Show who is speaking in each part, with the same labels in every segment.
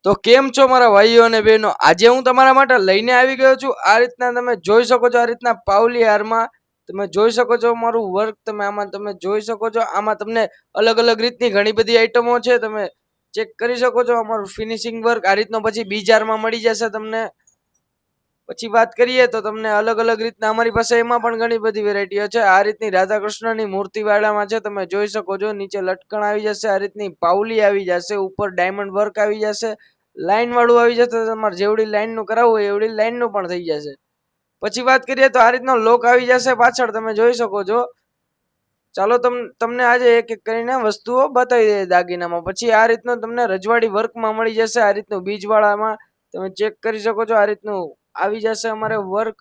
Speaker 1: તો કેમ છો મારા ભાઈઓ અને બહેનો? આજે હું તમારા માટે લઈને આવી ગયો છું. આ રીતના તમે જોઈ શકો છો, આ રીતના પાવલી હારમાં તમે જોઈ શકો છો મારું વર્ક. તમે જોઈ શકો છો. આમાં તમને અલગ અલગ રીતની ઘણી બધી આઈટમો છે. તમે ચેક કરી શકો છો અમારું ફિનિશિંગ વર્ક. આ રીતનો પછી બીજારમાં મળી જશે તમને. પછી વાત કરીએ તો તમને અલગ અલગ રીતના અમારી પાસે એમાં પણ ઘણી બધી વેરાયટીઓ છે. આ રીતની રાધા કૃષ્ણની મૂર્તિ વાળામાં છે, તમે જોઈ શકો છો. નીચે લટકણ આવી જશે, આ રીતની પાવલી આવી જશે, ઉપર ડાયમંડ વર્ક આવી જશે, લાઈન વાળું આવી જશે. તમારે જેવડી લાઈન નું કરાવવું હોય એવડી લાઈન નું પણ થઈ જશે. પછી વાત કરીએ તો આ રીતનો લોક આવી જશે પાછળ, તમે જોઈ શકો છો. ચાલો તમને આજે એક એક કરીને વસ્તુઓ બતાવી દે દાગીનામાં. પછી આ રીતનું તમને રજવાડી વર્કમાં મળી જશે. આ રીતનું બીજવાળામાં તમે ચેક કરી શકો છો. આ રીતનું આવી જશે અમારે વર્ક.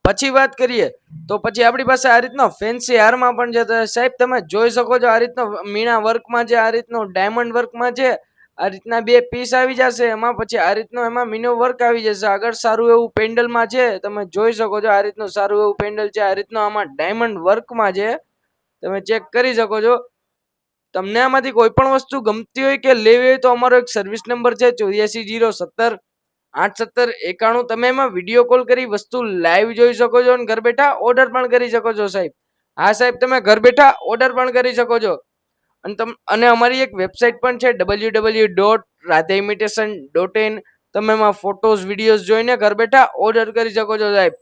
Speaker 1: પછી વાત કરીએ તો પછી આપણી પાસે આ રીતનો ફેન્સી હારમાં પણ છે. સાહેબ તમે જોઈ શકો છો, આ રીતનો મીણા વર્કમાં છે, આ રીતનો ડાયમંડ વર્કમાં છે. આ રીતના બે પીસ આવી જશે એમાં. પછી આ રીતનો એમાં મીનો વર્ક આવી જશે. આગળ સારું એવું પેન્ડલમાં છે, તમે જોઈ શકો છો. આ રીતનું સારું એવું પેન્ડલ છે. આ રીતનો આમાં ડાયમંડ વર્કમાં છે, તમે ચેક કરી શકો છો. તમને આમાંથી કોઈ પણ વસ્તુ ગમતી હોય કે લેવી હોય તો અમારો એક સર્વિસ નંબર છે 8407087091. તમે એમાં વિડીયો કોલ કરી વસ્તુ લાઈવ જોઈ શકો છો અને ઘર બેઠા ઓર્ડર પણ કરી શકો છો સાહેબ. હા સાહેબ, તમે ઘર બેઠા ઓર્ડર પણ કરી શકો છો. અને અમારી એક વેબસાઇટ પણ છે www.radhaimitation.in. તમે એમાં ફોટોઝ વિડીયોઝ જોઈને ઘર બેઠા ઓર્ડર કરી શકો છો સાહેબ.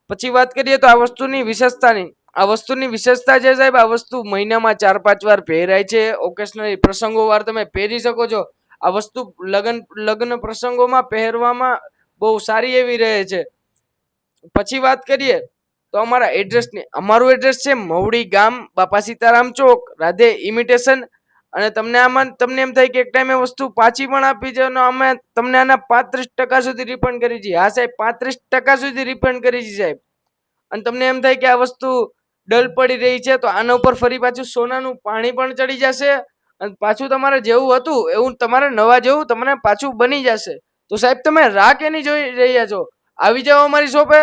Speaker 1: પછી વાત કરીએ તો આ વસ્તુની વિશેષતાની. આ વસ્તુની વિશેષતા છે સાહેબ, આ વસ્તુ મહિનામાં 4-5 વાર પહેરાય છે. ઓકેશનલી પ્રસંગો વાર તમે પહેરી શકો છો. આ વસ્તુ લગ્ન પ્રસંગોમાં પહેરવામાં બહુ સારી એવી રહે છે. પછી વાત કરીએ તો અમારા એડ્રેસની. અમારું એડ્રેસ છે મવડી ગામ, બાપા સીતારામ ચોક, રાધે ઇમિટેશન. અને તમને એમ થાય કે એક ટાઈમે વસ્તુ પાછી પણ આપી છે, અમે તમને આના 35% સુધી રિફંડ કરી છીએ. હા સાહેબ, 35% સુધી રિફંડ કરી છે સાહેબ. અને તમને એમ થાય કે આ વસ્તુ ડલ પડી રહી છે તો આના ઉપર ફરી પાછું સોનાનું પાણી પણ ચડી જશે. અને પાછું તમારે જેવું હતું એવું તમારે નવા જેવું તમને પાછું બની જશે. તો સાહેબ તમે રાહ કેની જોઈ રહ્યા છો? આવી જાઓ અમારી શોપે.